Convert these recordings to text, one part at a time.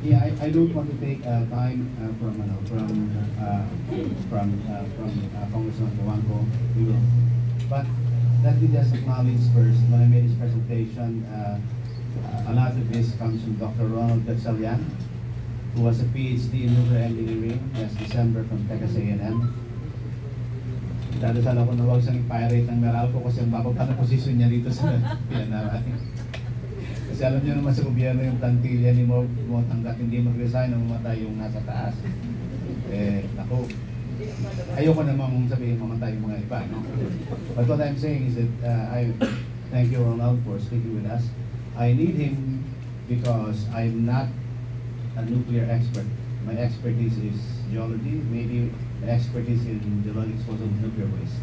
Yeah, I don't want to take time from Congressman Polanco. We will, but let me just acknowledge first when I made this presentation. A lot of this comes from Dr. Ronald Gatsalian, who was a PhD in nuclear engineering last December from Texas A&M. Dadasal ako na huwag siyang i-pirate ng Meralco kasi ang bababa na posisyon niya dito sa PNRI. Kasi alam niyo naman sa gobyerno yung plantilla ni Mo hanggat hindi mag-resign ang mamatay yung nasa taas. Naku, ayoko namang sabihin mamatay yung mga iba. No? But what I'm saying is that I thank you, Ronald, for speaking with us. I need him because I'm not a nuclear expert. My expertise is geology, maybe the expertise in geologic disposal of nuclear waste.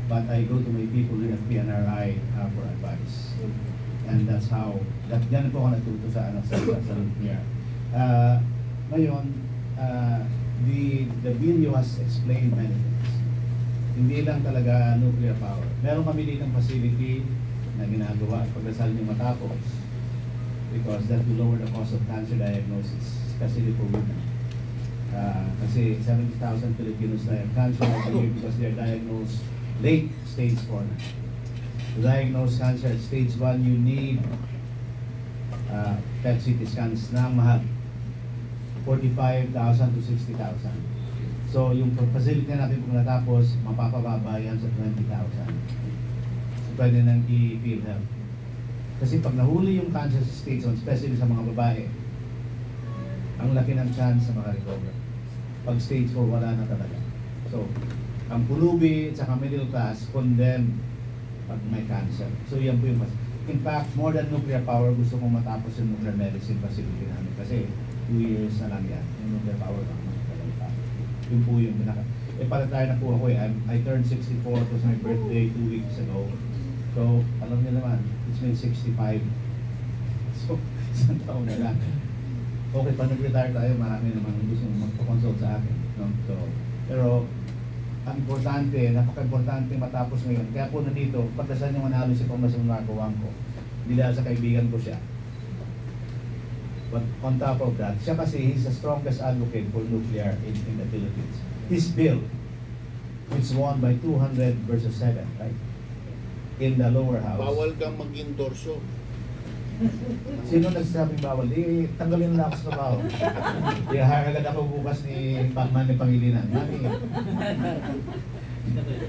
But I go to my people here at PNRI for advice. And that's how, yan po ako natuto sa nuclear. Ngayon, the bill has explained many things. Hindi lang talaga nuclear power. Meron kami dito ng facility na ginagawa pagdasal niyo matapos because that will lower the cost of cancer diagnosis, especially for women. Kasi 70,000 Filipinos na have cancer every year because they are diagnosed late stage 4 na. To diagnose cancer at stage 1, you need PET CT scans na mahal. 45,000 to 60,000. So yung facility natin kung natapos, mapapababa yan sa 20,000. So pwede nang i-field health. Kasi pag nahuli yung cancer sa stage 1, especially sa mga babae, ang laki ng chance sa makarecover. Pag stage 4, wala na talaga. So, ang pulubi at saka middle class, condemn pag may cancer. So yan po yung mas. In fact, more than nuclear power, gusto kong matapos yung nuclear medicine facility namin. Kasi 2 years na lang yan. Yung nuclear power lang. Yun po yung pinaka. Palataya na po ako I turned 64, it was my birthday 2 weeks ago. So, alam niyo naman, it's been 65. So, isang taon na lang. Okay, pag nag-retire tayo, marami naman gusto magpa-consult sa akin. No? So, pero, ang importante, napaka-importante matapos ngayon. Kaya po nandito, pagdasan yung manalo si Congressman Marco Wangco. Hindi dahil sa kaibigan ko siya. But on top of that, siya kasi he's the strongest advocate for nuclear in the Philippines. His bill, which won by 200 versus 7, right? In the lower house. Bawal kang mag-endorso. Sino nagsasabing bawal? Tanggalin na ako sa trabaho. I-hire agad ako bukas ni Pangman ni Pangilinan.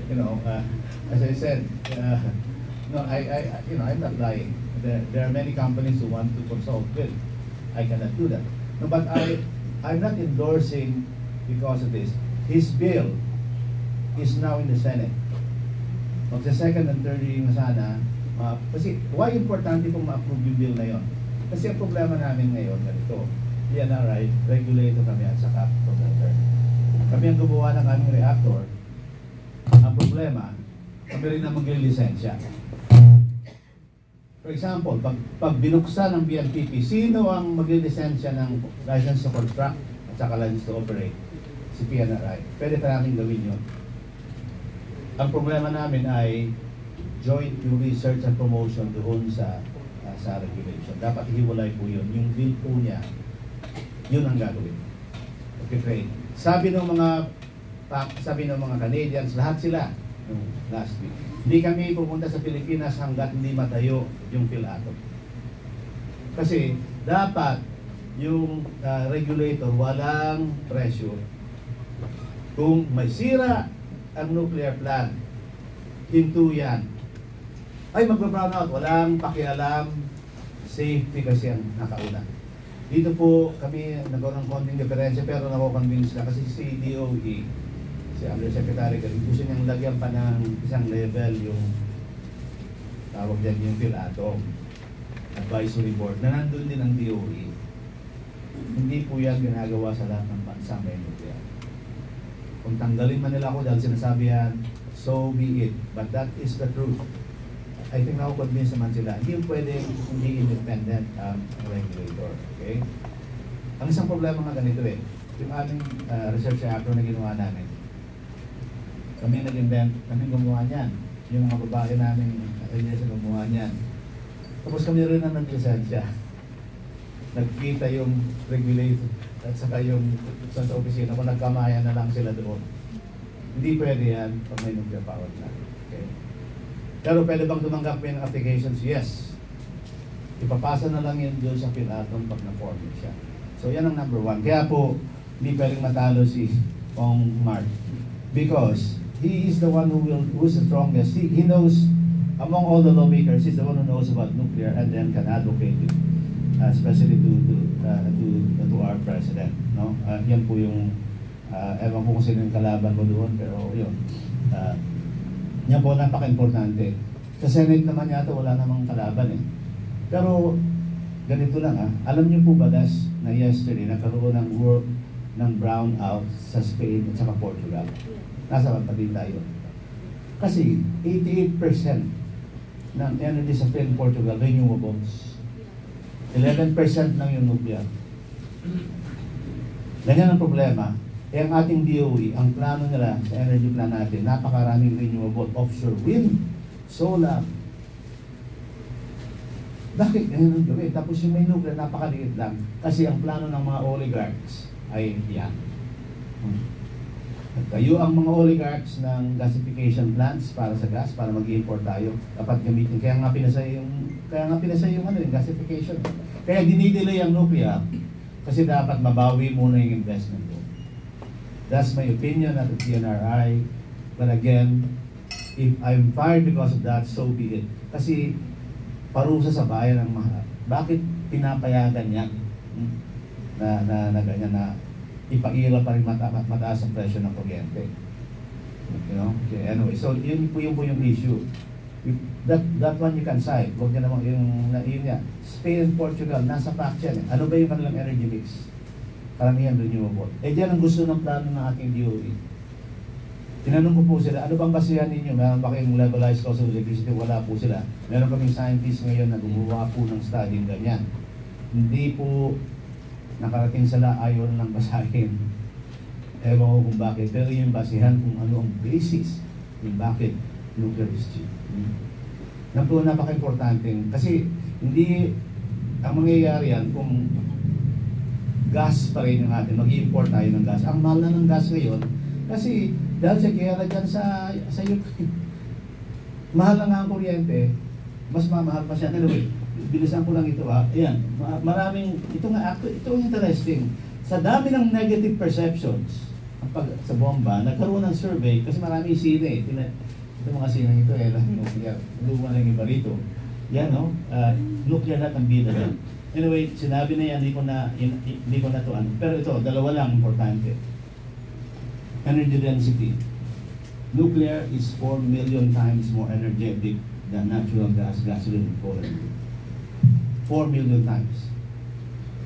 You know, as I said, no, I'm not lying. There are many companies who want to consult with. I cannot do that. No, but I'm not endorsing because of this. His bill is now in the Senate. Magsa-second and third reading na sana. Kasi why importante kung ma-approve yung bill na yon? Kasi ang problema namin ngayon, ganito, PNRI, regulator kami at saka promoter. Kami ang gumawa ng aming reactor. Ang problema, kami rin ang magli-lisensya. For example, pag binuksan ng BMPP, sino ang magli-lisensya ng license to construct at saka license to operate? Si PNRI. Pwede pa namin gawin yun. Ang problema namin ay joint yung research and promotion doon sa regulation. Dapat hiwalay po yun. Yung bill po niya, yun ang gagawin. Okay, great. Sabi ng mga Canadians, lahat sila last week. Hindi kami pupunta sa Pilipinas hanggat hindi matayo yung PhilAtO. Kasi dapat yung regulator walang pressure. Kung may sira ang nuclear plant, hinto yan. Ay, magpa-brown out. Walang pakialam. Safety kasi ang nakauna. Dito po kami nagkaroon ng konting diferensya pero nako-convince na kasi si DOE, si Undersecretary, gusto niyang lagyan pa ng isang level yung tawag dyan yung PhilAtO Advisory Board na nandun din ang DOE. Hindi po yan ginagawa sa lahat ng bansa may nuclear. Kung tanggalin man nila ako dahil sinasabi yan, so be it. But that is the truth. I think na-convince naman sila. Hindi pwede hindi independent ang regulator. Okay? Ang isang problema nga ganito yung aming research reactor na ginawa namin. Kami nag-invent, kami gumawa niyan. Yung mga babae namin, engineers na gumawa niyan. Tapos kami rin ang nag-lisensya. nagkita yung regulator at saka yung sa opisina kung nagkamayan na lang sila doon. Hindi pwede yan pag may nuclear power plant. Okay? Pero pwede bang tumanggap ng applications? Yes. Ipapasa na lang yun doon sa PhilAtron pag na-form siya. So yan ang number one. Kaya po, hindi pwedeng matalo si Ong Mark. Because he is the one who's the strongest. He knows, among all the lawmakers, he's the one who knows about nuclear and then can advocate it, especially to our president. No? Yan po yung, ewan ko kung sino yung kalaban mo doon, pero yun. Yan po napaka-importante. Sa Senate naman yata wala namang kalaban eh. Pero ganito lang alam niyo po ba na yesterday nagkaroon ng brownout sa Spain at saka Portugal? Nasa pagpatin tayo. Kasi 88% ng energy sa Spain and Portugal renewables. 11% lang yung nuclear. Ganyan ang problema. Eh ang ating DOE, ang plano nila sa energy plan natin, napakaraming renewable, offshore wind, solar. Bakit ganyan ang gawin? Tapos yung may nuclear, napakaliit lang. Kasi ang plano ng mga oligarchs ay yan. At kayo ang mga oligarchs ng gasification plants para sa gas, para mag-import tayo, dapat gamitin. Kaya nga pinasay yung gasification. Kaya dinidelay ang nuclear kasi dapat mabawi muna yung investment ko. That's my opinion at the PNRI. But again, if I'm fired because of that, so be it. Kasi parusa sa bayan ang mahal. Bakit pinapayagan yan na ganyan na ipaila pa rin mataas ang presyo ng kuryente? You know? Okay, anyway, so yun po yung issue. That one you can cite. Huwag niya naman yun niya. Spain and Portugal, nasa fact yan. Ano ba yung kanilang energy mix? Karamihan renewable. Eh dyan ang gusto ng plano ng ating DOE. Tinanong ko po sila, ano bang basihan ninyo? Meron ba kayong levelized cost of electricity? Wala po sila. Meron kaming scientists ngayon na gumawa po ng study ganyan. Hindi po nakarating sila, ayaw lang basahin. Ewan ko kung bakit. Pero yung basihan kung ano ang basis yung bakit nuclear is cheap. Yan po napaka-importante. Kasi hindi ang mangyayari yan kung gas pa rin yung atin, mag-import tayo ng gas. Ang mahal na ng gas ngayon, kasi dahil sa gera dyan sa Ukraine, mahal na nga ang kuryente, mas mamahal pa siya. Anyway, bilisan ko lang ito Ayan, maraming, ito ang interesting. Sa dami ng negative perceptions, sa bomba, nagkaroon ng survey, kasi maraming sine. Ito mga sine ito, nuclear. Luma lang iba rito. Yan, no? Nuclear lahat ang bida yan. Anyway, sinabi na yan, hindi ko na to ano. Pero ito, dalawa lang importante. Energy density. Nuclear is 4 million times more energetic than natural gas, gasoline, and coal. 4 million times.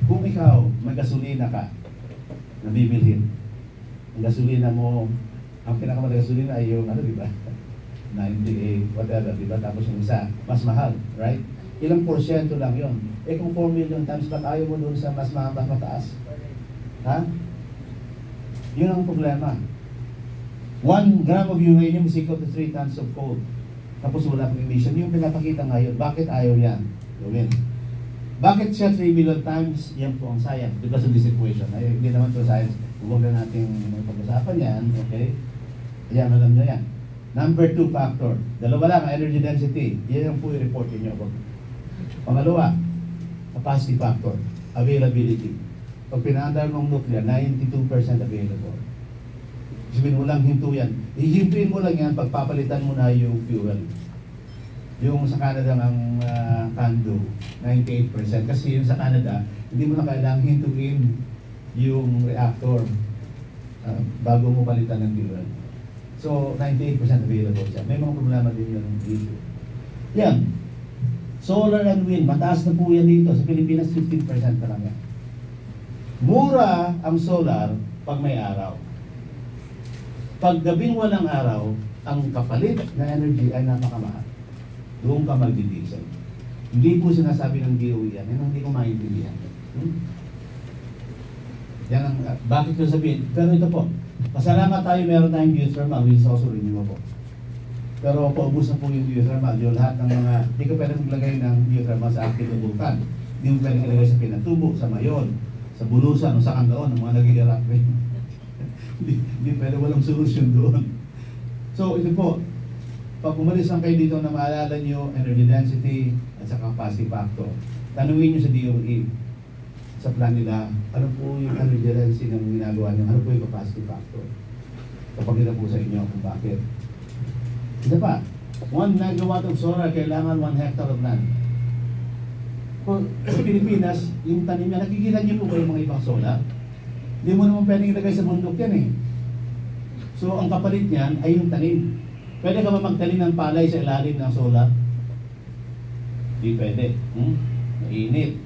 Kung ikaw, may gasolina ka, na bibilhin, ang gasolina mo, ang pinakamahal gasolina ay yung, di ba? 98, whatever, di ba? Tapos yung isa, mas mahal, right? Ilang porsyento lang yon. Eh kung 4 million times, ba't ayaw mo doon sa mas mataas? Ha? Yun ang problema. 1 gram of uranium is equal to 3 tons of coal. Tapos wala pang emission. Yung pinapakita ngayon, bakit ayaw yan? Gawin. Bakit siya 3 million times? Yan po ang science because of this equation. Ay, hindi naman ito science. Huwag na natin pag-usapan yan. Okay? Ayan, alam nyo yan. Number 2 factor. Dalawa lang, energy density. Yan ang po i-report nyo. Pangalawa, capacity factor. Availability. Pag pinaandar ng nuclear, 92% available. Sabihin mo lang, hinto yan. Ihintuin mo lang yan, pagpapalitan mo na yung fuel. Yung sa Canada ng CANDU, 98%. Kasi yung sa Canada, hindi mo na kailangang hintuin yung reactor bago mo palitan ng fuel. So, 98% available siya. May mga problema din yung issue. Yan. Solar and wind, mataas na po yan dito. Sa Pilipinas, 15% pa lang yan. Mura ang solar pag may araw. Pag gabing walang araw, ang kapalit na energy ay napakamahal. Doon ka magdidiesel. Hindi po sinasabi ng DOE yan. Yan hindi ko maintindihan. Yan ang, bakit ko sabihin? Pero ito po, pasalamat tayo, meron tayong geothermal, which is also renewable. Pero paubos na po yung geothermal. Yung lahat ng mga, hindi ko pwede maglagay ng geothermal sa active na vulkan. Hindi mo pwedeng ilagay sa Pinatubo, sa Mayon, sa Bulusan, o sa Canlaon, ang mga nag-i-erupt. Hindi pwede, walang solusyon doon. So ito po, pag umalis lang kayo dito na maalala nyo energy density at sa capacity factor, tanungin nyo sa DOE, sa plan nila, ano po yung energy density ng ginagawa nyo, ano po yung capacity factor. Kapag nila po sa inyo kung bakit. Isa pa, 1 megawatt of solar, kailangan 1 hectare of land. Kung sa Pilipinas, yung tanim niya, nakikita niyo po ba yung mga ibang solar? Hindi mo naman pwedeng ilagay sa bundok yan eh. So, ang kapalit niyan ay yung tanim. Pwede ka ba magtanim ng palay sa ilalim ng solar? Hindi pwede. Mainit.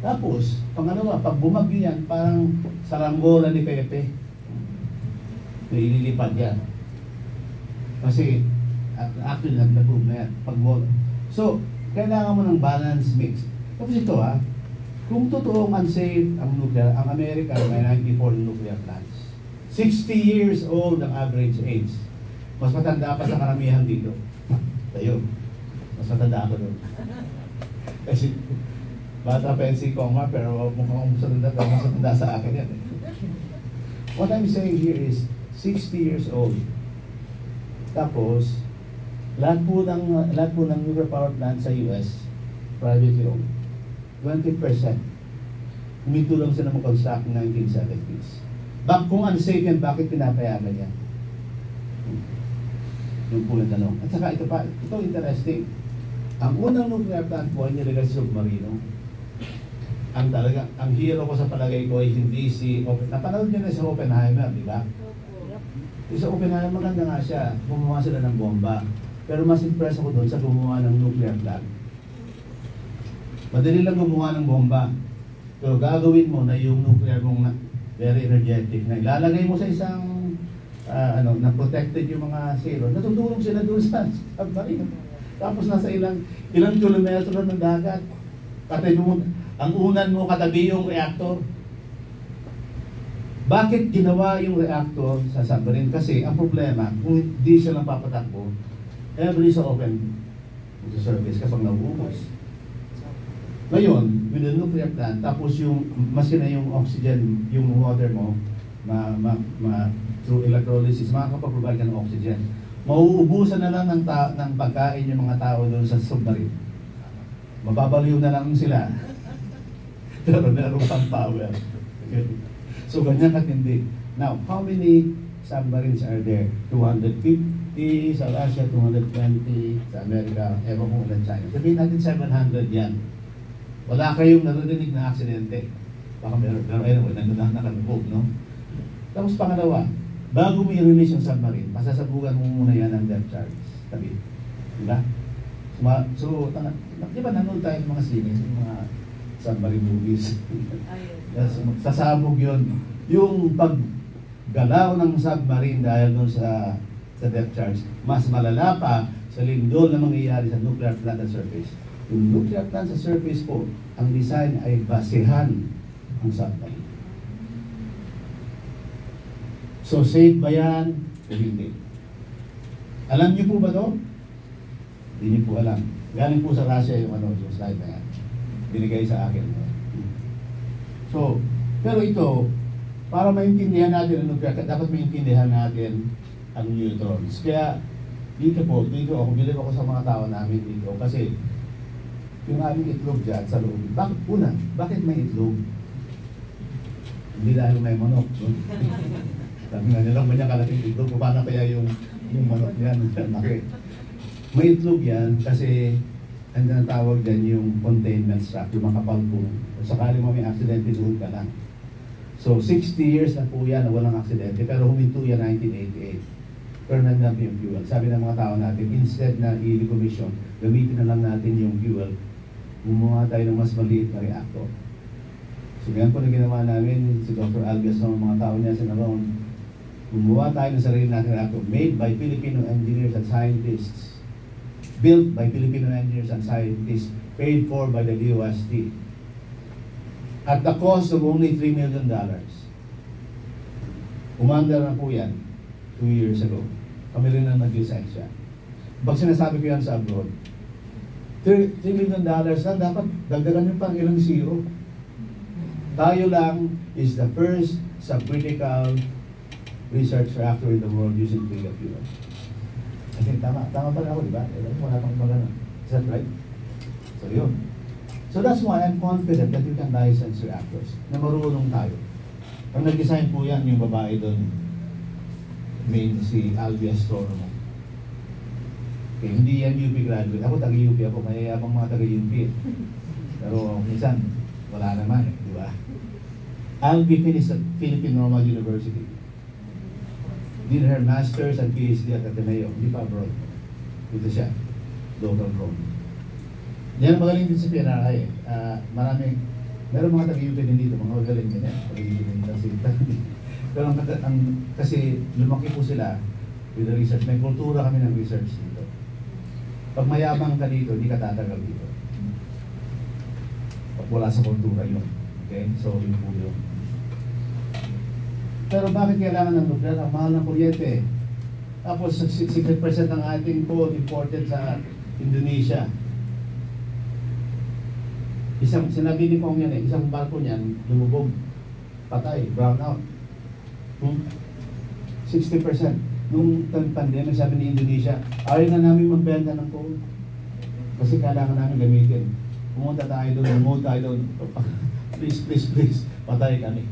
Tapos, pangalawa, pag bumagyo yan, parang saranggola ni Pepe. Naililipad yan. Kasi, actually, nag-prove na yan. So, kailangan mo ng balance mix. Tapos ito kung totoong unsafe ang nuclear, ang Amerika may 94 nuclear plants. 60 years old ang average age. Mas matanda pa sa karamihan dito. Tayo. Mas matanda ako doon. Kasi, bata pa si Koma, pero mukhang mas matanda sa akin yan. What I'm saying here is, 60 years old. Tapos, lahat po ng nuclear power plant sa US, privately owned. 20%. Huminto lang sila mag-construct ng 1970s. Kung unsafe yan, bakit pinapayagan yan? Yung po yung tanong. At saka ito pa, ito interesting. Ang unang nuclear plant po ay nilagay sa submarino. Ang hero ko sa palagay ko ay hindi si napanood niyo na si Oppenheimer, di ba? Sa Oppenheimer, maganda nga siya. Gumawa sila ng bomba. Pero mas impress ako doon sa gumawa ng nuclear plant. Madali lang gumawa ng bomba. Pero gagawin mo na yung nuclear mong very energetic na ilalagay mo sa isang na protected yung mga zero. Natutulog sila doon sa submarine. Tapos nasa ilang kilometro ng dagat. Ang unan mo katabi yung reactor. Bakit ginawa yung reactor sa submarine? Kasi ang problema, kung hindi sila papatakbo, every so often sa surface kapag nauubos. Ngayon, with the nuclear plant, tapos yung maski na yung oxygen, yung water mo, through electrolysis, makakapag-provide ka ng oxygen. Mauubusan na lang ng pagkain yung mga tao doon sa submarine. Mababaliw na lang sila. Pero meron pang power. Okay. So, ganyan katindi. Now, how many submarines are there? 250 sa Russia, 220 sa Amerika, ewan kung ulan China. Sabihin natin 700 yan. Wala kayong narinig na aksidente. Baka meron, pero anyway, nandun na nakalubog, no? Tapos pangalawa, bago mo i-release yung submarine, pasasabugan mo muna yan ng depth charge. Tabi. Diba? So, di ba nanood tayo ng mga scenes, yung mga submarine movies? Yes, sasabog yun. Yung paggalaw ng submarine dahil doon sa depth charge, mas malala pa sa lindol na mangyayari sa nuclear plant at surface. Yung nuclear plant sa surface po, ang design ay basehan ang submarine. So, safe ba yan? O hindi? Alam niyo po ba ito? Hindi niyo po alam. Galing po sa Russia yung slide na yan. Binigay sa akin. So, pero ito, para maintindihan natin ang nuclear, dapat maintindihan natin ang neutrons. Kaya, dito ako, bilib ako sa mga tao namin dito. Kasi, yung aming itlog dyan sa loob. Bakit may itlog? Hindi dahil may manok. No? Sabi nga nilang manyang kalaking itlog, paano kaya yung manok yan? May itlog yan kasi ang tawag dyan yung containment structure, makapal po. Sakaling may aksidente, doon ka lang. So, 60 years na po yan na walang aksidente, pero huminto yan 1988. Pero nandang yung fuel. Sabi ng mga tao natin, instead na i-decommission, gamitin na lang natin yung fuel, gumawa tayo ng mas maliit na reactor. So, ganyan po na ginawa namin, si Dr. Algas ng mga tao niya, sinaroon, gumawa tayo ng sarili natin reactor, made by Filipino engineers and scientists, built by Filipino engineers and scientists, paid for by the DOST, at the cost of only $3 million. Umandar na po yan 2 years ago. Kami rin ang nag-lisensya. Pag sinasabi ko yan sa abroad, $3 $3 million na, dapat dagdagan nyo pang ilang zero. Tayo lang is the first subcritical research reactor in the world using Vega fuel. I think tama pa rin ako, di ba? Wala pang magana. Is that right? So yun. So that's why I'm confident that we can license reactors na marunong tayo. Ang nag-design po yan, yung babae doon, si Alvia Astronomo. Okay, hindi yan UP graduate. Ako taga-UP ako, mayayabang mga taga-UP. Pero minsan, wala naman eh, di ba? Alvia finished at Philippine Normal University. Did her master's and PhD at Ateneo. Hindi pa abroad. Dito siya. Local Rome. Yan ang magaling din sa PNRI. Meron mga taga-UP din dito, mga magaling din yan. Pero kasi lumaki po sila with the research. May kultura kami ng research dito. Pag mayabang ka dito, hindi ka tatagal dito. Pag wala sa kultura yun. Okay? So, yun po yun. Pero bakit kailangan ng nuclear? Ang mahal ng kuryente. Tapos 60% ng ating coal imported sa Indonesia. Sinabi ni Kong yan eh, isang barko niyan, lumubog, patay, brown out. 60%. Nung pandemic, sabi ni Indonesia, ayaw na namin magbenta ng coal. Kasi kailangan namin gamitin. Pumunta tayo doon, please, patay kami.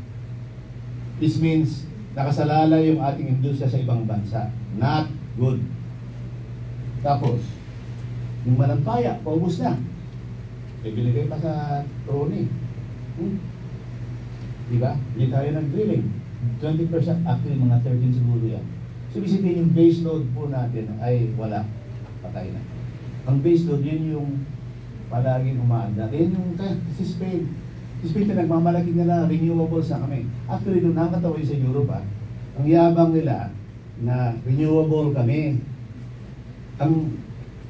This means, nakasalala yung ating industriya sa ibang bansa. Not good. Tapos, yung malampaya, paubos na. Binigay pa sa Roni. Diba? Hindi tayo nag-drilling. 20%, actually mga 13 siguro yan. So, isipin yung base load po natin ay wala. Patay na. Ang base load, yun yung palaging umaanda. Yan yung si Spain. Si Spain, nagmamalaki nila, renewables na kami. Actually, doon nakatawa sa Europe, ang yabang nila na renewable kami.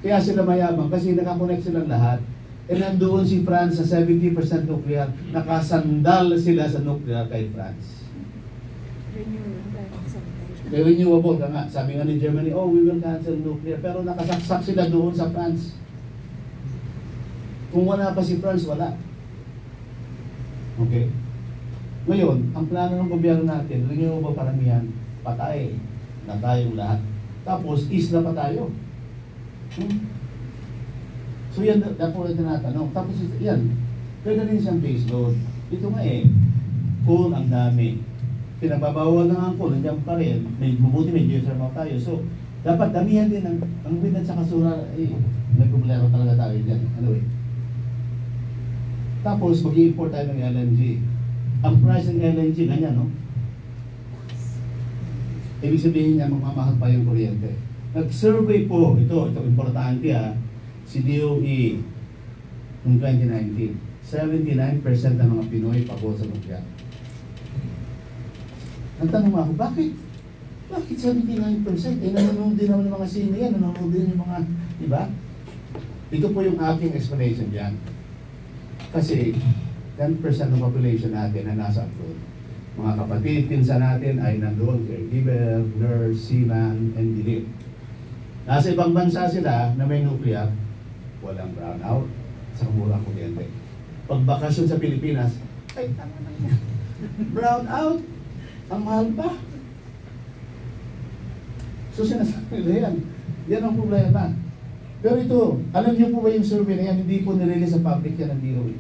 Kaya sila mayabang kasi nakakonect silang lahat. E nandoon si France sa 70% nuclear, nakasandal sila sa nuclear kay France. Renewable ka nga. Sabi nga ni Germany, oh, we will cancel nuclear. Pero nakasaksak sila doon sa France. Kung wala pa si France, wala. Okay? Ngayon, ang plano ng gobyerno natin, renewable paramihan, patay na tayong lahat. Tapos, isla pa tayo. So yan, dapo na tinatanong. Tapos yan, pwede rin siyang base load. Ito nga eh, coal ang dami. Pinagbabawal na ang coal, nandiyan pa rin. Mabuti may geothermal tayo. So, dapat damihan din ang wind at saka solar. May problema talaga tayo dyan. Anyway. Tapos, mag-i-import tayo ng LNG. Ang price ng LNG, ganyan, no? Ibig sabihin niya, magmamahal pa yung kuryente. Nag-survey po, ito importante si DOE noong 2019, 79% ng mga Pinoy pabor sa nuclear. Ang tanong ako, bakit? Bakit 79%? Nanonood din naman ng mga sino yan, nanonood din yung mga, diba? Ito po yung aking explanation dyan. Kasi 10% ng population natin na nasa abroad. Mga kapatid, pinsan natin ay nandoon, caregiver, nurse, seaman, engineer. Nasa ibang bansa sila na may nuclear, walang brownout sa murang kuryente. Pag bakasyon sa Pilipinas, ay tama na yan. Brownout, ang mahal pa. So sinasabi nila yan. Yan ang problema. Pero ito, alam niyo po ba yung survey na yan, hindi po nirelease sa public yan ng DOE.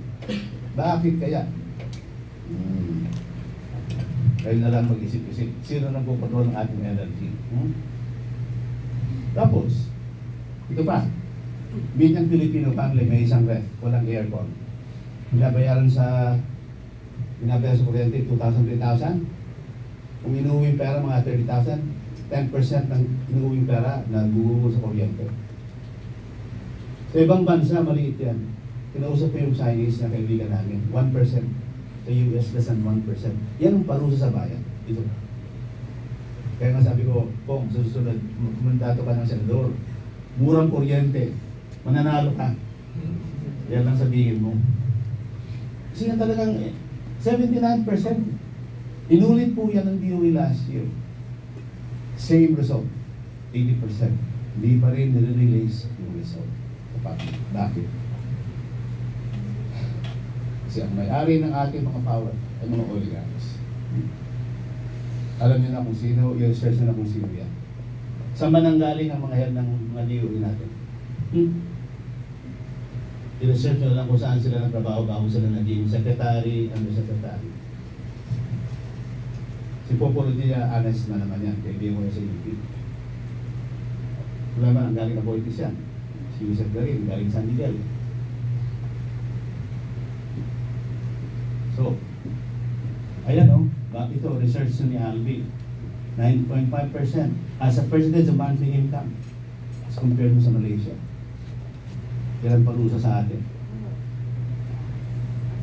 Bakit kaya? Kayo na lang mag-isip-isip. Sino nang pupatrol ng ating energy? Tapos, ito pa. Binyang Filipino family, may isang ref, walang aircon. Binabayaran sa kuryente, 2,000, 3,000. Kung inuwing pera, mga 30,000, 10% ng inuwing pera nagugugol sa kuryente. Sa ibang bansa, maliit yan. Kinausap ko yung Chinese na kaibigan namin, 1%. Sa US, less than 1%. Yan ang parusa sa bayan. Ito. Kaya nga sabi ko, kung susunod, kumandato ka ng senador, murang kuryente, mananalo ka. Yan lang sabihin mo. Kasi nga talagang 79%. Inulit po yan ng DOE last year. Same result. 80%. Hindi pa rin nire-release yung result sa Bakit? Kasi ang may-ari ng ating mga power ay mga oligarchs. Alam niyo na kung sino, i-research na kung sino yan. Saan ba nanggaling ang mga yan ng mga DOE natin? I-research nyo lang kung saan sila nagtrabaho bago sila naging secretary, undersecretary. Si Popolo Dia, honest na naman yan, kaibigan ko sa UP. Wala man, ang galing na politics yan. Si Yusef Garin, galing San Miguel. So, ayan o, ito, research ni Albi. 9.5% as a percentage of monthly income as compared mo sa Malaysia. Yan ang parusa sa atin.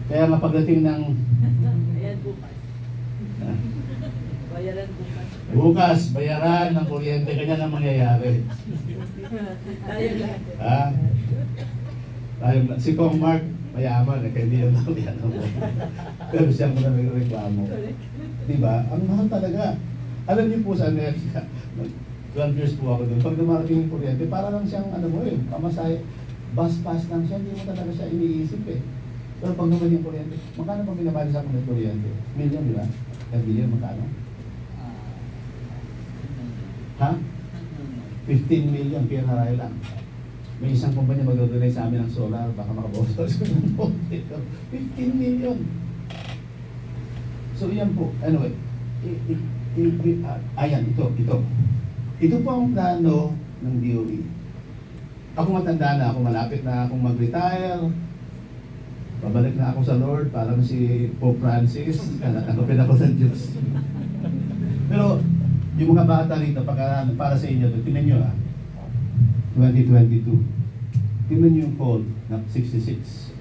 Kaya nga pagdating ng Ayan bukas. Bayaran bukas. bukas, bayaran ng kuryente, kanya na mangyayari. Tayo lahat. Ha? Tayo, si Kong Mark, mayaman, kaya hindi yan yan. Pero siya muna may reklamo. Diba? Ang mahal talaga. Alam niyo po sa Amerika, 12 years po ako doon. Pag dumarating yung kuryente, para lang siyang, ano mo yun, pamasay, bus pass lang siya, hindi mo talaga siya iniisip eh. Pero pag naman yung kuryente, magkano pa binabali sa akin ng kuryente? Million, di ba? Million, magkano? Ha? 15 million, PNRI lang. May isang kumpanya mag-donate sa amin ng solar, baka makabawas sa ng 15 million. So yan po, anyway, ayan, ito. Ito po ang plano ng DOE. Ako matanda na ako, malapit na akong mag-retire. Pabalik na ako sa Lord, parang si Pope Francis, tanggapin ako sa Diyos. Pero yung mga bata rito, para sa inyo, tingnan nyo 2022. Tingnan nyo yung call na 66.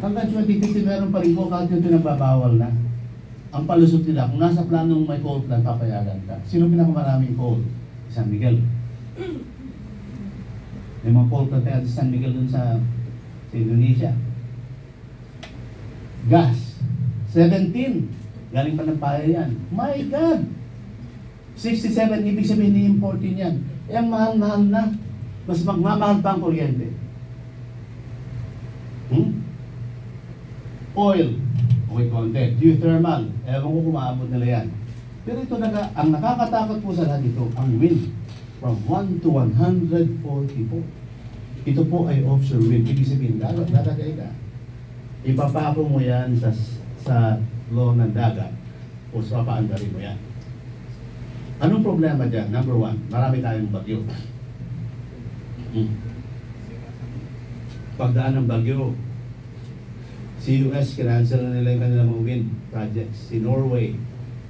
Hanggang 2050 meron pa rin po, kahit yung pinagbabawal na. Ang palusot nila, kung nasa planong may coal plant, papayagan ka. Sino pinakamaraming coal? San Miguel. May mga coal plant sa San Miguel dun sa Indonesia. Gas. 17. Galing pa ng paya yan. My God! 67, ibig sabihin ni-importin yan. Eh, ang mahal-mahal na. Mas magmamahal pa ang kuryente. Oil. Okay, konti. Geothermal. Ewan ko kumaabot nila yan. Pero ito, ang nakakatakot po sa lahat ito, ang wind. From 1 to 144. Ito po ay offshore wind. Ibig sabihin, lalagay ka. Ipapako mo yan sa law ng dagat o sa papaandarin mo yan. Anong problema dyan? Number one, marami tayong bagyo. Pagdaan ng bagyo, si US, kinancel na nila yung kanilang mga wind projects. Si Norway,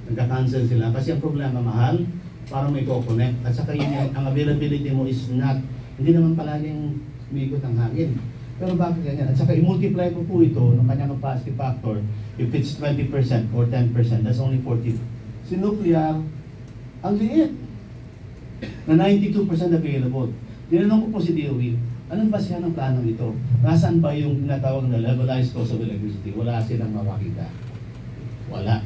nagka-cancel sila. Kasi ang problema, mahal, parang may co-connect. At saka yun, ang availability mo is not, hindi naman palaging umikot ang hangin. Pero bakit ganyan? At saka i-multiply po ito ng kanyang capacity factor. If it's 20% or 10%, that's only 40. Si nuclear, ang liit, na 92% available. Tinanong ko po si DOE, anong basihan ng plano nito? Nasaan ba yung tinatawag na levelized cost of electricity? Wala silang makakita. Wala.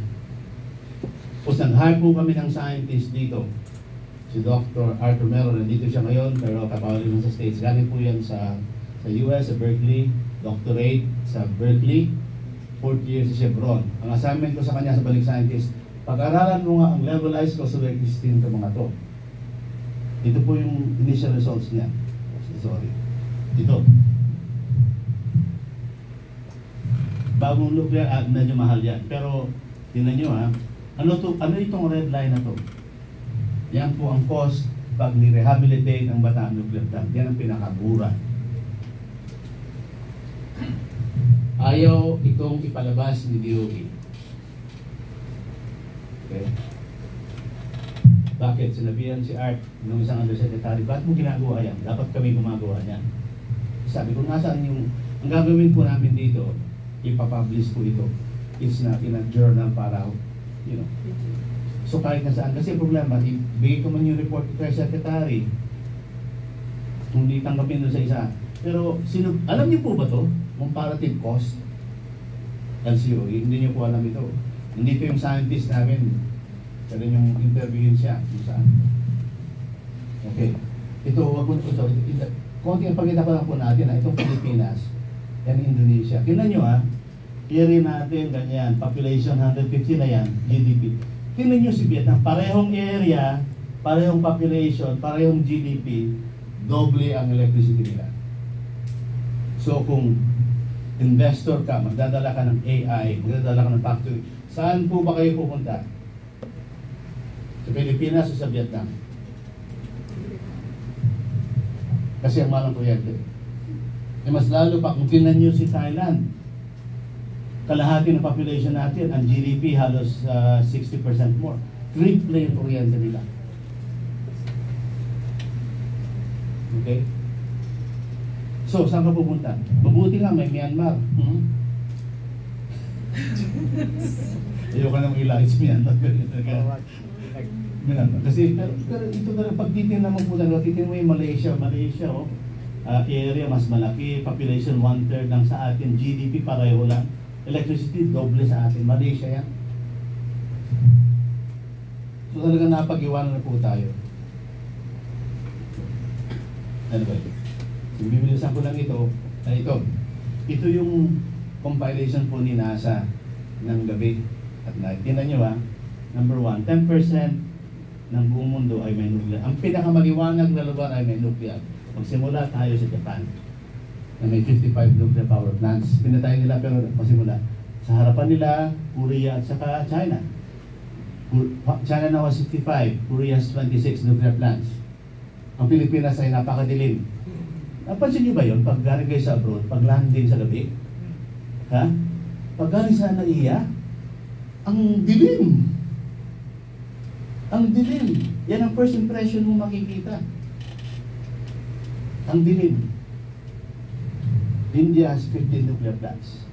Tapos nag-hire po kami ng scientist dito. Si Dr. Arthur Mero, nandito siya ngayon, pero kapawali lang sa States. Galing po yan sa US, sa Berkeley, doctorate sa Berkeley, 4th year sa Chevron. Ang assignment ko sa kanya sa balik scientist, pag-aralan mo nga ang levelized cost of electricity nito mga to. Ito po yung initial results niya. Sorry. Ito. Bagong nuclear, medyo mahal yan. Pero, tingnan nyo ano itong red line na to? Yan po ang cost pag ni-rehabilitate ang Bataan Nuclear Plant. Yan ang pinakamura. Ayaw itong ipalabas ni DOE. Okay? Bakit? Sinabihan si Art nung isang undersecretary, ba't mo ginagawa yan? Dapat kami gumagawa yan. Sabi ko, nasaan yung, ang gagawin po namin dito, ipapublish po ito. It's not in a journal para, you know. So kahit nasaan, kasi problema, ibigay ko man yung report kay secretary, hindi tanggapin doon sa isa. Pero, alam niyo po ba to? Comparative cost? LCOE, hindi niyo po alam ito. Hindi ko yung scientist namin, kaya yung interviewin siya kung saan. Okay. Ito, wag mo ito. konting ipakita ko lang po natin na itong Pilipinas and Indonesia. Tingnan nyo area natin, ganyan, population 150 na yan, GDP. Tingnan nyo si Vietnam, parehong area, parehong population, parehong GDP, doble ang electricity nila. So kung investor ka, magdadala ka ng AI, magdadala ka ng factory, saan po ba kayo pupunta? Sa Pilipinas o sa Vietnam? Kasi ang malang kuryente. E mas lalo pa, kung tingnan nyo si Thailand, kalahati ng population natin, ang GDP halos 60% more. Triple yung kuryente nila. Okay? So, saan ka pupunta? Mabuti nga, may Myanmar. Ayoko nang ilahin si Myanmar. Kasi, pero ito na, pag titignan mo po talaga, titignan mo yung Malaysia, area mas malaki, population 1/3 lang sa atin, GDP pareho lang, electricity doble sa atin, Malaysia yan. So talaga napag-iwanan na po tayo. Ano ba ito? So, bibilisan ko lang ito, ito yung compilation po ni NASA ng gabi at night. Tingnan nyo number 1, 10% ng buong mundo ay may nuclear. Ang pinakamaliwanag na lugar ay may nuclear. Magsimula tayo sa Japan na may 55 nuclear power plants. Pinatay nila pero magsimula. Sa harapan nila, Korea at saka China. China na was 65, Korea has 26 nuclear plants. Ang Pilipinas ay napakadilim. Napansin nyo ba yun? Pag galing kayo sa abroad, pag landing sa gabi, pag galing sa NAIA, ang dilim. Ang dilim. Yan ang first impression mo makikita. Ang dilim. India has 15 nuclear plants.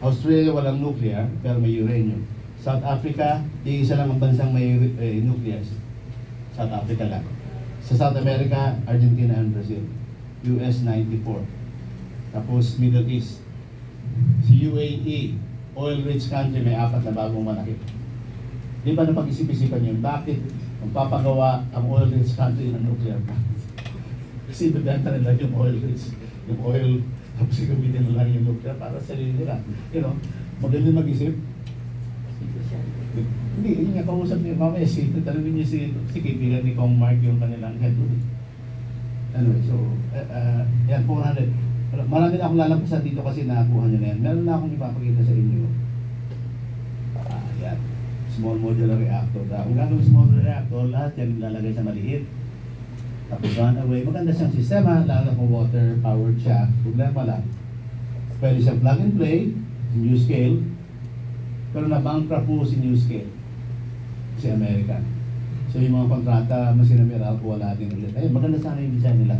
Australia walang nuclear, pero may uranium. South Africa, iisa lang ang bansang may nuclear. South Africa lang. Sa South America, Argentina and Brazil. US 94. Tapos Middle East. Si UAE, oil-rich country, may 4 na bagong manakit. Di ba napag-isip-isipan yun? Bakit magpapagawa ang oil-rich country ng nuclear plant? Kasi ibiganta nila yung oil-rich, yung oil, tapos gamitin nila yung nuclear para sa sarili nila. You know, maganda mag-isip. Hindi, yun nga, kausap niyo, mamaya tanongin niyo si kaibigan ni Kong Mark yung kanilang head. Anyway, so, yan, 400. Marami na akong lalampasan dito kasi nakakuha niyo na yan. Meron na akong ipapakita sa inyo. Yan. Small modular reactor. Kung gagawin small modular reactor, lahat yan lalagay sa maliit. Tapos run away. Maganda siyang sistema, lalo kung water powered siya. Problema lang. Pwede siya plug and play, new scale. Pero na-bankrupt po si new scale. Si American. So yung mga kontrata, mas sinamiral po wala din ulit. Ayun, maganda sana yung design nila.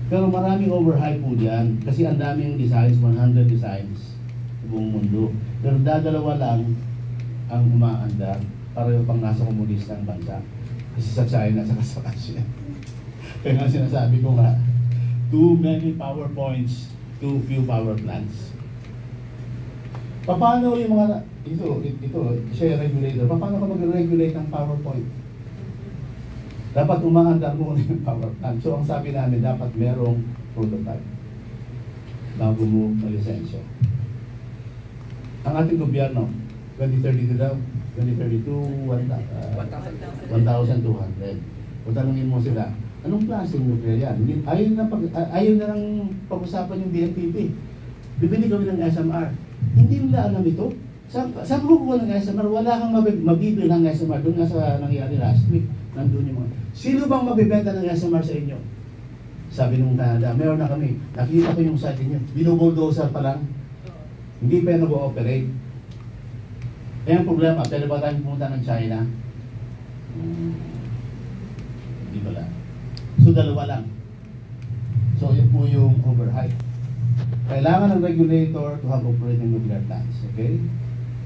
Pero maraming overhype po diyan. Kasi ang daming designs, 100 designs sa buong mundo. Pero dadalawa lang ang umaandar para yung pang nasa komunistang bansa. Kasi sa China at sa Russia. Kaya nga sinasabi ko nga, too many PowerPoints, too few power plants. Paano yung mga, ito, siya yung regulator, paano ka mag-regulate ng PowerPoint? Dapat umaandar muna yung power plant. So ang sabi namin, dapat merong prototype bago mo malisensya. Ang ating gobyerno, 2032 daw, 2032, 1,200. Kung tanungin mo sila, anong klaseng nuclear yan? Ayaw na lang pag-usapan yung DNPP. Bibili kami ng SMR. Hindi nila alam ito. Saan kukuha ng SMR? Wala kang mabibili ng SMR. Doon nga sa nangyari last week, nandun yung mga. Sino bang mabibenta ng SMR sa inyo? Sabi nung Canada, meron na kami. Nakita ko yung site niyo. Binubulldozer pa lang. Hindi pa nag-ooperate. Eh ang problema, pwede ba tayong pumunta ng China? Hindi pala. So dalawa lang. So yun po yung overhype. Kailangan ng regulator to have operating nuclear plants. Okay?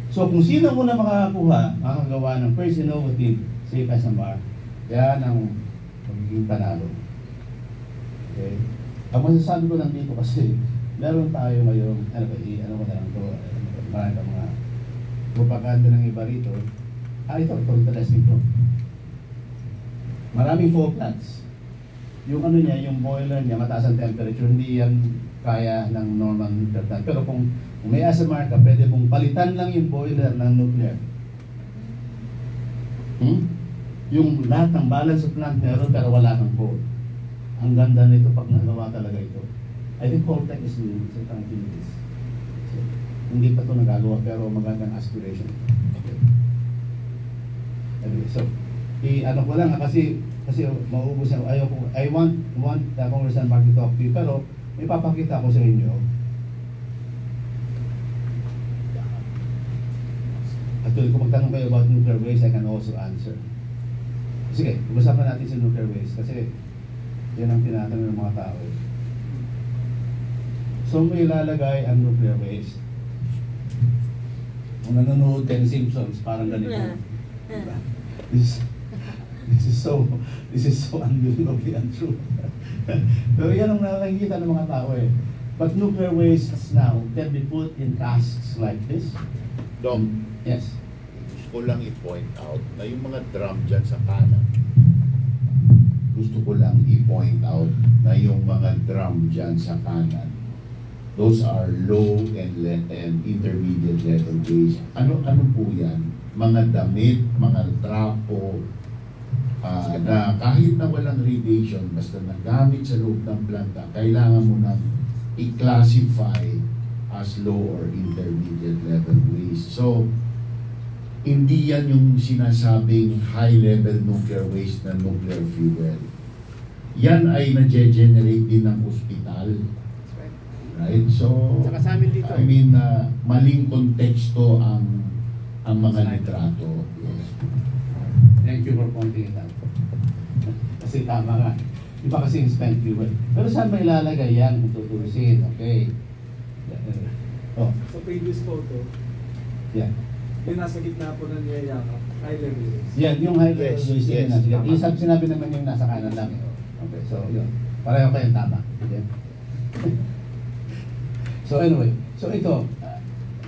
So kung sino muna makakakuha, makakagawa ng first innovative safe SMR, yan ang magiging panalo. Okay? Ang masasabi ko lang dito kasi meron tayo ngayon, ano ko na lang ito, marami mga propaganda ng iba rito. Ito interesting to. Maraming coal plants. yung ano niya, yung boiler niya, mataas ang temperature, hindi yan kaya ng normal nuclear plant. Pero kung may SMR ka, pwede mong palitan lang yung boiler ng nuclear. Yung lahat ng balance of plant meron, pero wala kang code. Ang ganda nito pag nagawa talaga ito. I think Holtec is doing it, trying to do this. So, hindi pa ito nagagawa, pero magandang aspiration. Okay. Anyway, so, ano ko lang, kasi mauubos na, I want Congressman Mark to talk to you, pero may papakita ko sa inyo. Actually, kung magtanong kayo about nuclear waste, I can also answer. Sige, usapan natin sa nuclear waste, kasi yan ang tinatanong ng mga tao. So, may ilalagay ang nuclear waste. Kung nanonood kayo ng Simpsons, parang ganito. This is so unbelievably untrue. Pero yan ang nakikita ng mga tao eh. But nuclear wastes now can be put in casks like this. Dom, Yes. gusto ko lang i-point out na yung mga drum dyan sa kanan. Gusto ko lang i-point out na yung mga drum dyan sa kanan, those are low and intermediate level waste. Ano po yan? Mga damit, mga trapo, na kahit na walang radiation, basta nagamit sa loob ng planta, kailangan mo nang i-classify as low or intermediate level waste. So, hindi yan yung sinasabing high-level nuclear waste na nuclear fuel. Yan ay na-generate din ng ospital. Right? So, Saka sa amin dito. I mean, maling konteksto ang mga nitrato. Yes. Thank you for pointing it out. Kasi tama nga. Iba kasi yung spent fuel. Pero saan ba ilalagay yan kung tutulisin? Okay. Oh, Sa previous photo, yeah. yung nasa gitna po ng niyayakap, high level waste. Yan, yung high level Yes, waste yes, yun nasa tama. yung sinabi naman yung nasa kanan lang. Okay, so yun. Pareho kayong tama. Okay. So anyway, so ito,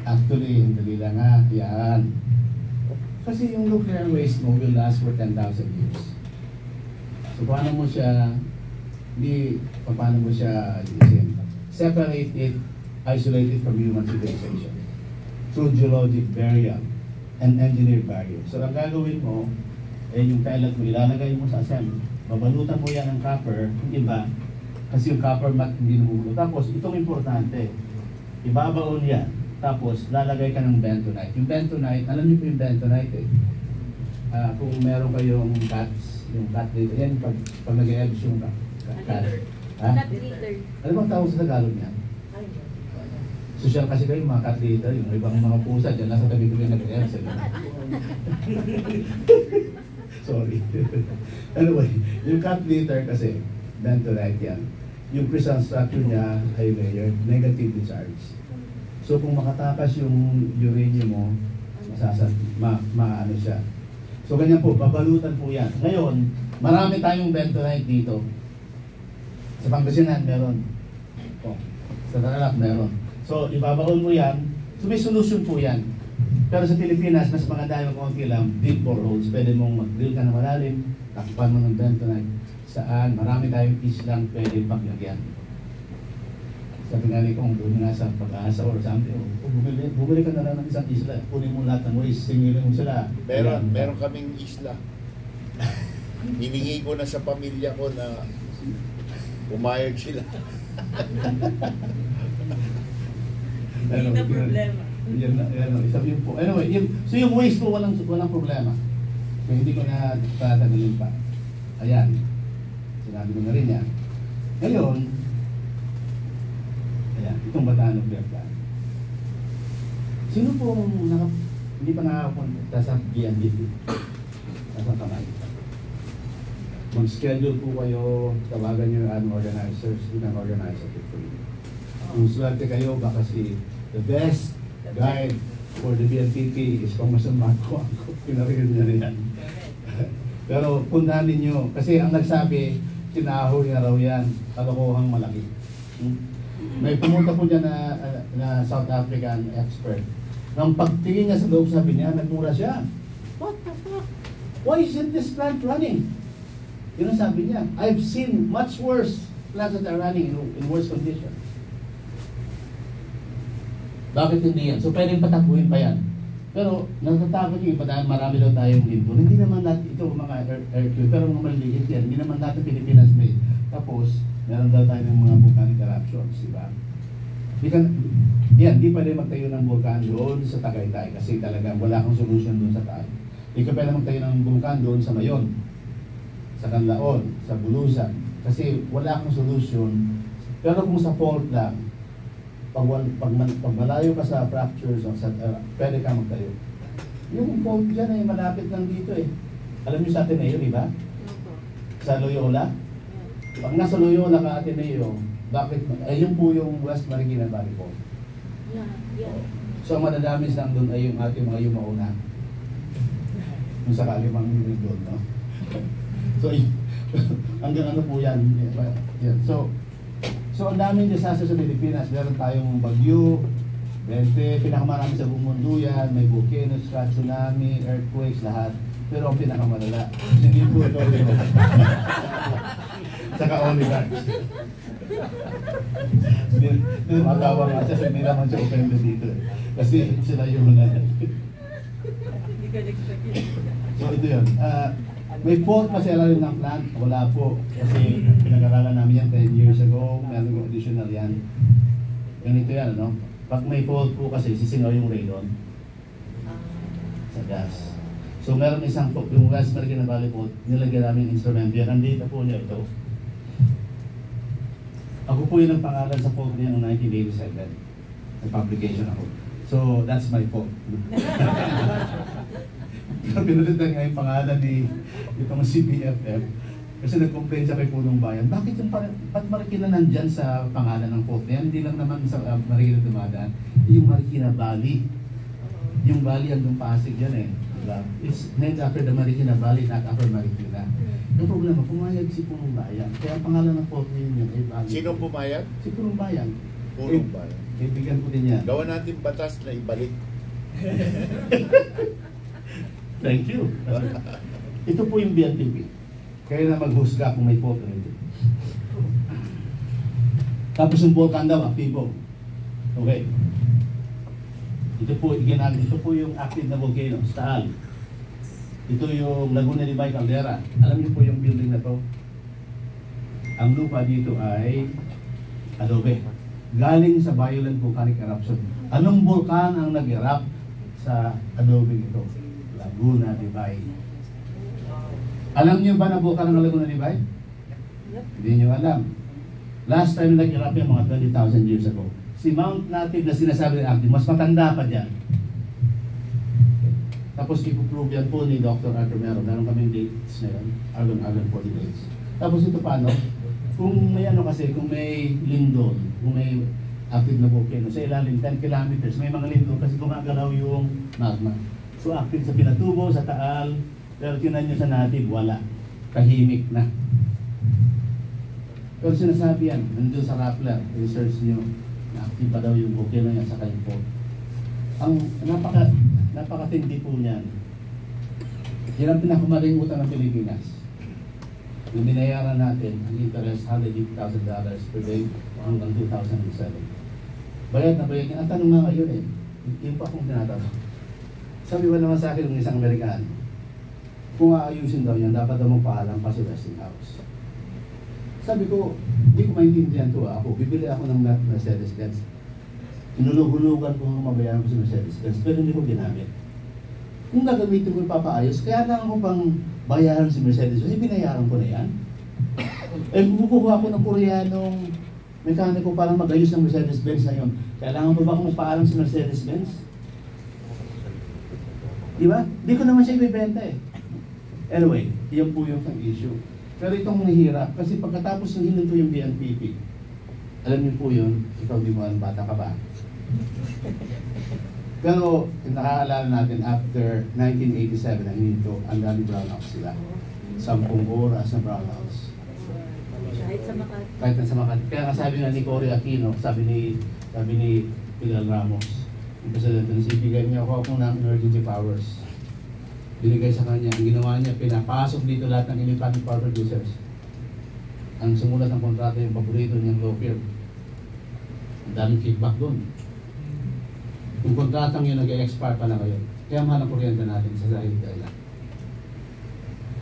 actually, yung dalila nga, yan. Kasi yung nuclear waste mo will last for 10,000 years. So paano mo siya, paano mo siya alisin? Separate it, isolate it from human civilization through geologic burial and engineered burial. So ang gagawin mo, yung pellet mo, ilalagay mo sa assembly. Babalutan mo yan ng copper, hindi ba? Kasi yung copper mat hindi numulo. Tapos itong importante, ibabaon yan. Tapos, lalagay ka ng bentonite. Yung bentonite, alam niyo po yung bentonite eh. Kung meron kayong cats, yung cat litter, yan pag nag-e-ebs yung cat. Ha? Cat litter. Ano bang tawag sa Tagalog niyan? Social kasi kayo, mga cat litter, yung ibang mga pusa, dyan nasa tabi ko yung nag-e-ebs. Sorry. Anyway, yung cat litter kasi, bentonite yan. Yung crystal structure niya ay layered, negatively charged. So kung makatakas yung uranium mo, maano siya. So ganyan po, babalutan po yan. Ngayon, marami tayong bentonite dito. Sa Pangasinan, meron. Oh, sa Tarlac, meron. So ibabaon mo yan. So may solution po yan. Pero sa Pilipinas, mas maganda yung konti lang, deep boreholes. Pwede mong mag-drill ka ng malalim, takpan mo ng bentonite. Saan? Marami tayong islang pwede paglagyan. Sabi nga ni kung doon nga sa Pag-asa or something, bumili ka na lang ng isang isla, kunin mo lahat ng waste, singilin mo sila. Meron kaming isla. Hiningi ko na sa pamilya ko na umayag sila. Hindi na problema. Isa yun po. Anyway, so yung waste po walang problema. So hindi ko na tatagalin pa. Ayan. Sinabi ko na rin yan. Ngayon, ayan, itong Bataan Nuclear Plant. Sino po hindi pa nakapunta sa BNDP? Nasa kamay. Mag-schedule po kayo, tawagan nyo yung organizers, you can organize it for you. Kung swerte kayo, baka si the best guide for the BNPP is Congressman Marco. Pinarinig niya rin yan. Pero puntahan ninyo, kasi ang nagsabi, tinaho niya raw yan, kalokohang malaki. May pumunta po dyan na South African expert. Nang pagtingin niya sa loob, sabi niya, nagmura siya. What the fuck? Why isn't this plant running? Yun ang sabi niya. I've seen much worse plants that are running in worse condition. Bakit hindi yan? So pwedeng patakbuhin pa yan. Pero natatakot yung iba dahil marami daw tayong lindol. Hindi naman natin ito mga earthquake, pero mga maliit yan. Hindi naman natin Pilipinas made. Tapos, meron daw tayo ng mga volcanic eruptions, di ba? Di pwede magtayo ng vulkan doon sa Tagaytay kasi talagang wala akong solution doon sa tayo. Di ka pwede magtayo ng vulkan doon sa Mayon, sa Canlaon, sa Bulusan, kasi wala akong solution. Pero kung sa fault lang, pag malayo ka sa fractures, pwede ka magtayo. Yung fault dyan ay malapit lang dito eh. Alam niyo sa Ateneo, di ba? Sa Loyola. Pag nasa Loyola ka Ateneo, bakit? Ayun po yung West Marikina Valley po. So ang madadamis lang doon ay yung ating mga yumauna. Kung sakali mang hindi doon, no? So, hanggang ano po yan. Yan. So ang daming disaster sa Pilipinas. Meron tayong bagyo, 20, pinakamarami sa buong mundo yan. May volcanoes, tsunami, earthquakes, lahat. Pero ang pinakamalala, hindi po ito yun. Saka oligarchs. Matawa nga siya, hindi naman siya offended dito. Kasi sila yung mga... Hindi ka nag-sakit. So ito yun. May fault pa sila rin ng plant? Wala po. Kasi pinag-aralan namin yan 10 years ago. Meron yung additional yan. Ganito yan, no? Pag may fault po kasi, sisingaw yung radon sa gas. So meron isang fault. Yung West Marikina Valley fault, nilagyan namin instrument yan. Nandito po niya ito. Ako po yun ang pangalan sa fault niya noong 1987. Nag-publication ako. So that's my fault. Pinalitan nga yung pangalan ni itong CPFF kasi nag-complain siya kay Punong Bayan. Bakit yung ba't Marikina nandyan sa pangalan ng fault niya? Hindi lang naman sa Marikina dumadaan. Yung Marikina Valley. Yung valley hanggang Pasig yan eh. Diba? It's named after the Marikina Valley, not after Marikina. Yung problema, pumayag si Punong Bayan. Kaya ang pangalan ng fault niya yun ay Valley. Sinong pumayag? Si Punong Bayan. Punong Bayan. Bibigyan ko din yan. Gawa natin batas na ibalik. Thank you. Ito po yung BNTP. Kaya na maghusga kung may fault rin. Tapos yung volcan daw, aktibo. Okay. Ito po yung active na volcano, sa Taal. Ito yung Laguna de Bay Caldera. Alam niyo po yung building na to? Ang lupa dito ay adobe. Galing sa violent volcanic eruption. Anong volcan ang nag-erupt sa adobe ito? Laguna de Bay. Alam niyo ba na volcan ng Laguna de Bay? Hindi niyo alam. Last time nag-erupt yan mga 20,000 years ago. Si Mount Native na sinasabi ng active, mas matanda pa dyan. Tapos ipuprove yan po ni Dr. Arthur Mero. Meron kaming dates na yun. Argon 40 days. Tapos ito paano? Kung may ano kasi, kung may lindol, kung may active na volcano, sa ilalim 10 kilometers, may mga lindol kasi gumagalaw yung magma. So active sa Pinatubo, sa Taal, pero tinan nyo sa Native, wala. Tahimik na. Pero sinasabi yan, nandun sa Rappler, research nyo, na active pa daw yung volcano yan sa Kalimpo. Ang napakatindi po niyan. Yan ang pinakamaling utang ng Pilipinas. Yung binayaran natin, ang interest, $180,000 per day hanggang 2007. Bayad na bayad niya. Ang tanong nga ngayon eh, yun pa akong tinatanong. Sabi ba naman sa akin ng isang Amerikano, kung aayusin daw yan, dapat daw magpaalam pa sa Westinghouse. Sabi ko, hindi ko maintindihan to ako. Bibili ako ng Mercedes-Benz. Inuluhulugan ko kung mabayaran ko sa Mercedes-Benz, pero hindi ko ginamit. Kung gagamitin ko yung papaayos, kaya lang ako pang bayaran si Mercedes-Benz, binayaran ko na yan. Eh, kukuha ko ng Koreanong mekaniko para mag-ayos ng Mercedes-Benz na yun. Kailangan pa ba akong magpaalam si Mercedes-Benz? Di ba? Di ko naman siya ibibenta eh. Anyway, yan po yung issue. Pero itong nahirap, kasi pagkatapos ng hininto yung BNPP, alam niyo po yun, ikaw di mo alam, bata ka ba? Pero nakaalala natin, after 1987 na hininto, ang dami brownouts sila. 10 oras na brownouts. Kahit sa Makati. Kahit na sa Makati. Kaya nga sabi nga ni Cory Aquino, sabi ni Pilar Ramos, yung presidente ng CP, ganyan niya ako ng emergency powers. binigay sa kanya. Ang ginawa niya, pinapasok dito lahat ng independent power producers. Ang sumulat ng kontrata yung paborito niyang law firm. Ang daming kickback doon. Yung kontratang yun nag-expire pa na ngayon. Kaya mahal ang kuryente natin sa dahil dahilan.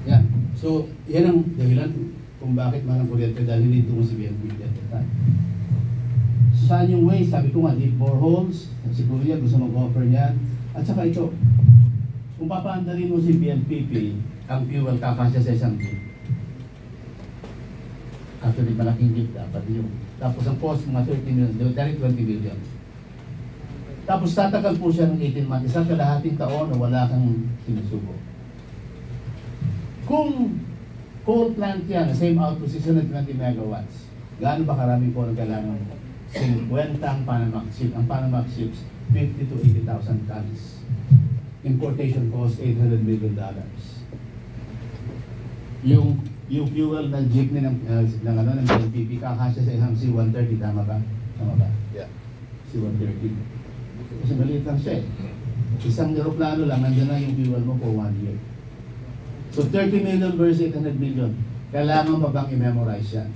Yan. So, yan ang dahilan kung bakit mahal ang kuryente dahil hindi tungo si BNP at that time. Saan yung way? Sabi ko nga, deep boreholes. Siguro yan, gusto mag-offer niyan. At saka ito, kung papaandarin mo si BNPP, ang fuel kakasya sa isang jeep. Actually, malaking jeep dapat yun. Tapos ang cost, mga 30 million, direct 20 million. Tapos tatagal po siya ng 18 months, isang kalahating taon na wala kang sinusubo. Kung coal plant yan, same output, 620 megawatts, gaano ba karami po ang kailangan? 50 ang Panamax ship. Ang Panamax ships, 50 to 80,000 tons. Importation cost, $800 million. Yung fuel na jeepney ng BNPP, kakasya sa isang C-130, tama ba? Tama ba? Yeah. C-130. Kasi maliit lang siya eh. Isang aeroplano lang, nandiyan na yung fuel mo for 1 year. So 30 million versus 800 million. Kailangan pa bang i-memorize yan?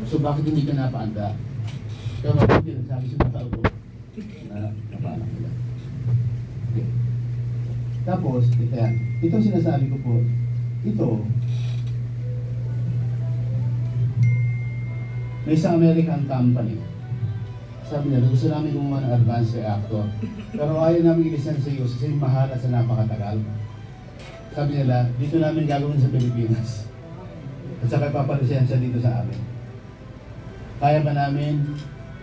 So bakit hindi ka napaanda? Kaya mabuti nagsabi siya ng tao ko na napaanak nila. Okay. Tapos, ito sinasabi ko po, ito, may isang American company. Sabi nila, gusto namin gumawa ng advanced reactor. Pero ayaw namin i-listen sa iyo kasi mahal at sa napakatagal. Sabi nila, dito namin gagawin sa Pilipinas. At saka papalusihan siya dito sa amin. Kaya ba namin?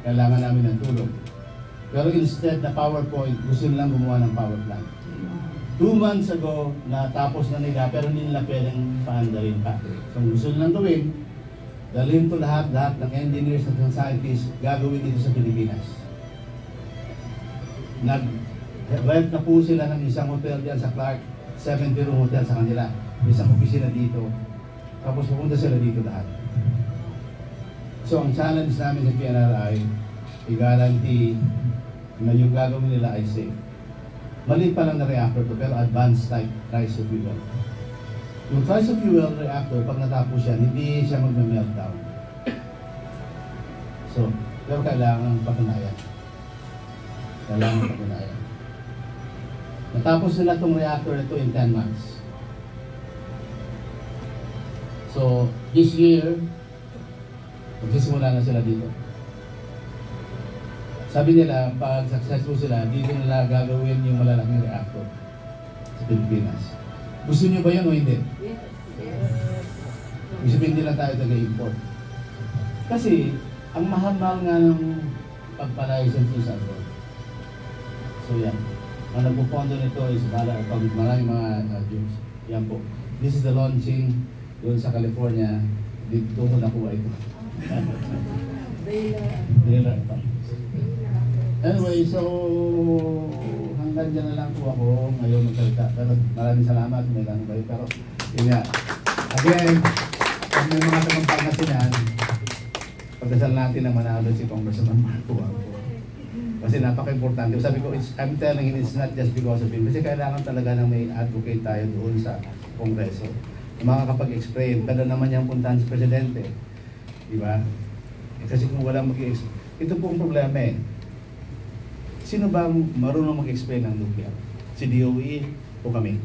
Kailangan namin ng tulong. Pero instead na PowerPoint, gusto nilang gumawa ng power plant. 2 months ago, natapos na nila pero hindi nila pwedeng paandarin pa. So gusto nilang gawin, dalhin to lahat ng engineers at ng scientists gagawin dito sa Pilipinas. Nag-rent na po sila ng isang hotel diyan sa Clark, 70-room hotel sa kanila. Isang opisina dito. Tapos pupunta sila dito lahat. So ang challenge namin sa PNRI, i-guarantee na yung gagawin nila ay safe. Maliit pa lang na reactor to, pero advanced type trice of fuel. Yung trice of fuel reactor, pag natapos yan, hindi siya mag-meltdown. So, pero kailangan patunayan. Kailangan patunayan. Natapos nila itong reactor ito in 10 months. So, this year, magsisimula na sila dito. Sabi nila, pag successful sila, dito nila gagawin yung malalaking reactor sa Pilipinas. Gusto niyo ba yun o hindi? Yes. Yes. Ibig sabihin hindi lang tayo taga-import. Kasi, ang mahal-mahal nga ng pagpa-license sa abroad. So yan. Ang nagpupondo nito is pag maraming mga Jews. Yan po. This is the launching doon sa California. Dito ko nakuha ito. Baylor. Anyway, so hanggang dyan na lang po ako ngayon magsalita. Pero maraming salamat, may tanong kayo. Pero yun nga. Again, pag may mga tanong Pangasinan, pagdasal natin na manalo si Congressman Marco. Kasi napaka-importante. Sabi ko, I'm telling you, it's not just because of him. Kasi kailangan talaga na may advocate tayo doon sa Kongreso. Makakapag-explain. Pero naman niyang puntahan sa Presidente. Diba? Kasi kung walang mag-explain, ito po ang problema eh. Sino ba marunong mag-explain ng nuclear? Si DOE o kami?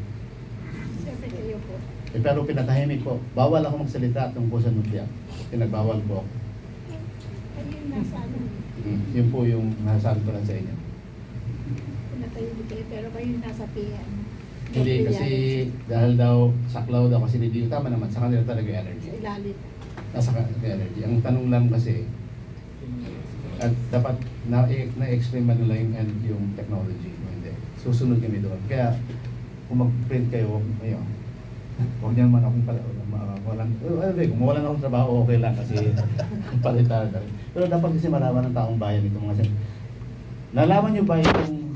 Siyempre kayo po. Pero pinatahimik ko. Bawal ako magsalita tungkol sa nuclear. Pinagbawal ko. Ayun nasa ano, Yun po yung nasasabi ko lang sa inyo. pinatayong kayo, pero kayo nasa PM. Hindi kasi dahil daw saklaw daw kasi hindi tama naman sa kanila talaga Sa energy. ilalim. Nasa energy. Ang tanong lang kasi at dapat na-explain ba nila yung technology o hindi. Susunod kami doon. Kaya kung mag-print kayo, ayun. Huwag niyo naman akong kung mawalan akong trabaho, okay lang kasi palitan. Pero dapat kasi malaman ng taong bayan itong mga nalaman niyo ba yung